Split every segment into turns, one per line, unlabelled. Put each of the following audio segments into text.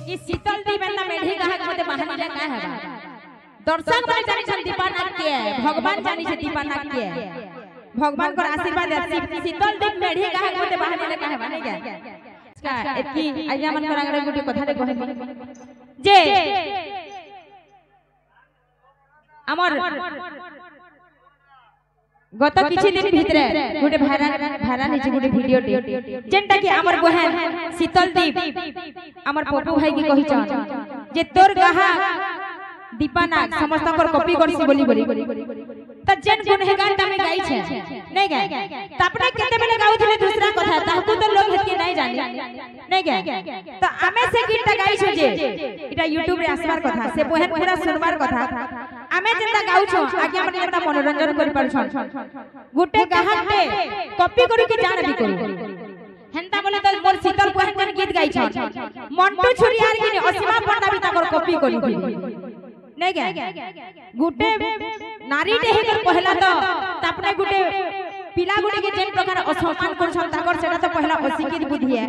ई शीतल दी बेला मेढी गाहक मते बहानी का है दर्शक माने जानि छन दीपानाथ के भगवान जानि छ दीपानाथ के भगवान को आशीर्वाद है शीतल दी मेढी गाहक मते बहानी का है माने क्या एतकी आज्ञा मन करांगरे गुटी कथा कहबी जे हमर गत किछि दिन भितरे गुटे भारा निछि गुटे वीडियो टे जेंटा कि हमर बहन शीतल दीप हमर पप्पू भाई की कहि छ जे तोर गाहा दीपानाथ समस्त कर कॉपी करसी बोली त जेन गुनहगार तमे गाई छे नै गाय त अपना केते बेले गाउथिले दूसरा कथा ताकू तो लोग हेतके नै जाने नै गाय त आमे से गीतटा गाई छ जे इटा YouTube रे आसबार कथा से बहन पूरा सुनबार कथा आमे जेता गाउ छ आगे हमने जेता मनोरंजन करि पार छ गुटे गाहते कॉपी करि के जान भी करू हेंता बोले तो मोर शीतल बहन जन गीत गाई छ मंटू छुरियार की असीमा पंडा भी ताकर कॉपी करी नै गाय गुटे नारी टे हे कर पहला तो तापने गुटे पिला गुटे के जेन प्रकार असम्मान करछन ताकर सेटा तो पहला अशिक्षित बुद्धि है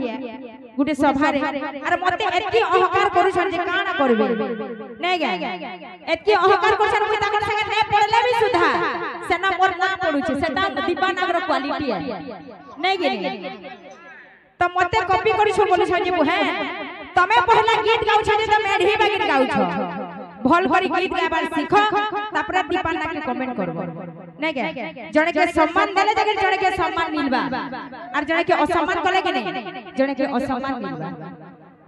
गुटे सभा रे अरे मते एतकी अहंकार करूछन जे काना करबे नै गाय एतकी अहंकार करछन मुई ताकर संगे नै पड़ले भी सुधा सेना मोर ना पडुछे सेटा दीपानाथ रो क्वालिटी है नै गे त मते कॉपी करिछो बोलिछ जे बहन तमे पहला गीत गाउ छ जे त मेढी बागीत गाउ छ भल भरी गीत गाबार सीखो तापरा दीपानाथ के कमेंट करबो नै के जने के सम्मान देले जने के सम्मान मिलबा और जने के असम्मान कले के नै जने के असम्मान मिलबा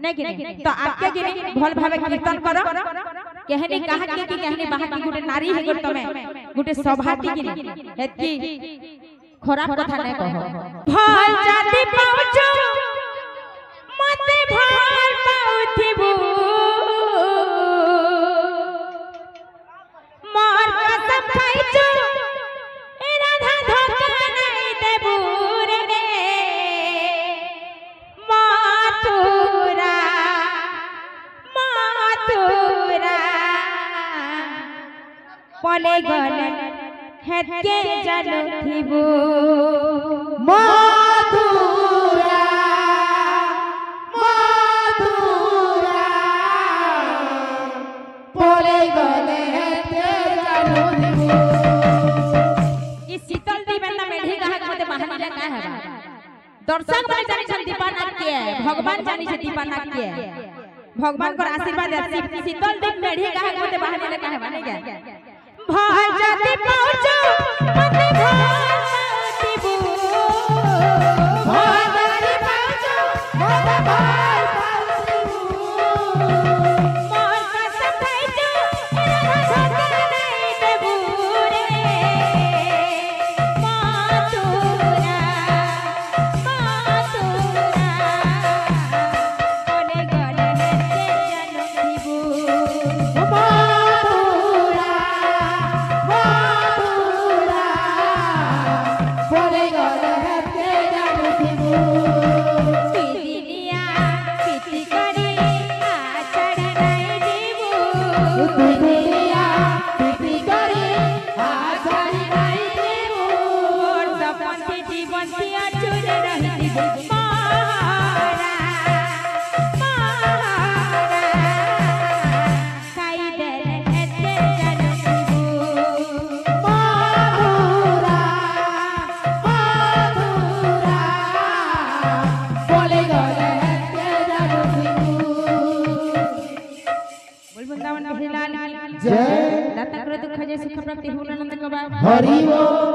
नै के तो आपके के भल भावे कीर्तन करो कहनी कहा के की कहनी बाहा की गुटे नारी है तमे गुटे सभाती की हेतकी खराब कथा नै कहो भल जाति पाउचो मते भल पाउथिबू मार कसम खाइचो ए राधा धोखा नहीं देबू रे माथुरा पले गले हेतके जानो थिबू
माथुरा पले गले
दर्शक माने जानि छन दीपानाथ के भगवान जानि छ दीपानाथ के भगवान को आशीर्वाद है शीतल दीप मेढी गाहक मते बहाने का है माने क्या भल जाति पाउचो मते भातीबू
भल जाति पाउचो मते भाल पाउथिबू
मार कसम खाइचो राधा धोखा नहीं देबू रे माथुरा
जय
दाता करे दुख जय सुख प्राप्ति हो आनंद कबा
हरि बोल।